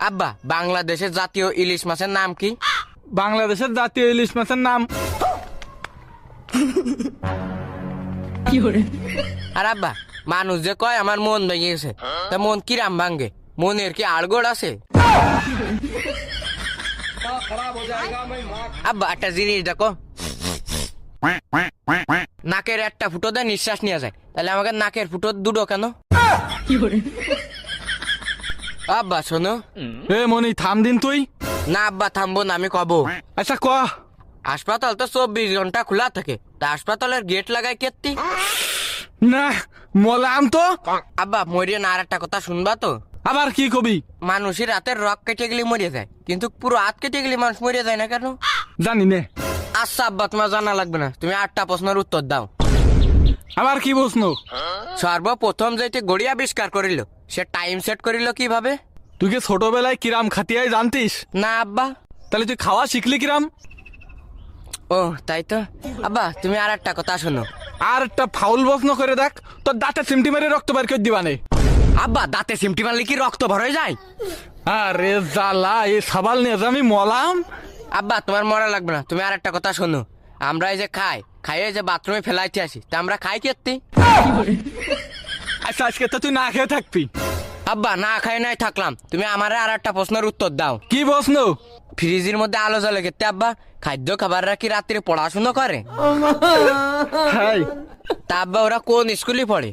আব্বা বাংলাদেশের জাতীয় ইলিশ মাছের নাম কি? বাংলাদেশের জাতীয় ইলিশ মাছের নাম আর আব্বা মানুষ যে কয় আমার মন ভেঙে গেছে, তা মন কিরাম ভাঙ্গে? মনের কি আড়গোড় আছে? আব্বা একটা জিনিস দেখো, নাকের একটা ফুটো দিয়ে নিঃশ্বাস নিয়ে যায়, তাহলে আমাকে নাকের ফুটো দুটো কেন? আব্বা শোনো। এ মনি থাম দিন তুই। না আব্বা থামবো না, আমি কব। আচ্ছা ক। হাসপাতাল তো 24 ঘন্টা খোলা থাকে, তা হাসপাতালের গেট লাগায় কেত্তি? না মলাম তো। আব্বা মরিয়ে না, আর একটা কথা শুনবা তো? আবার কি কবি? মানুষের হাতের রক কেটে গেলে মরে যায়, কিন্তু পুরো হাত কেটে গেলে মানুষ মরে যায় না কেন? জানি নে। আচ্ছা আব্বা তোমার জানা লাগবে না, তুমি 8টা প্রশ্নের উত্তর দাও। আবার কি প্রশ্ন? সর্বপ্রথম যেটি গড়ি আবিষ্কার করিল, সে টাইম সেট করিল কিভাবে? তুই কি ছোটবেলায় কিরাম খাতিয়াই জানতিস? না আব্বা। তাহলে তুই খাওয়া শিখলি কিরাম? ও তাই তো। আব্বা তুমি আর একটা কথা শোনো। আর একটা ফাউল প্রশ্ন করে দেখ, তোর দাঁতে সিমটি মেরে রক্ত বের করে দিবানে। আব্বা দাঁতে সিমটি মারলে কি রক্ত ভর হয়ে যায়? আরে জ্বালা, এই সাবাল নিয়ে যে আমি মলাম। আব্বা তোমার মরা লাগবে না, তুমি আর একটা কথা শোনো। আমরা এই যে খাইয়ে যে বাথরুমে ফেলাইতে আসি, তা আমরা খাই কেত্তি? আচ্ছা আজকে তো তুই না খেয়ে থাকবি। আব্বা না খাই নাই থাকলাম, তুমি আমারে আর একটা প্রশ্নের উত্তর দাও। কি প্রশ্ন? ফ্রিজের মধ্যে আলো জ্বলে কেত্তি আব্বা? খাদ্য খাবাররা কি রাত্রে পড়াশুনো করে? হাই তা আব্বা ওরা কোন স্কুলে পড়ে?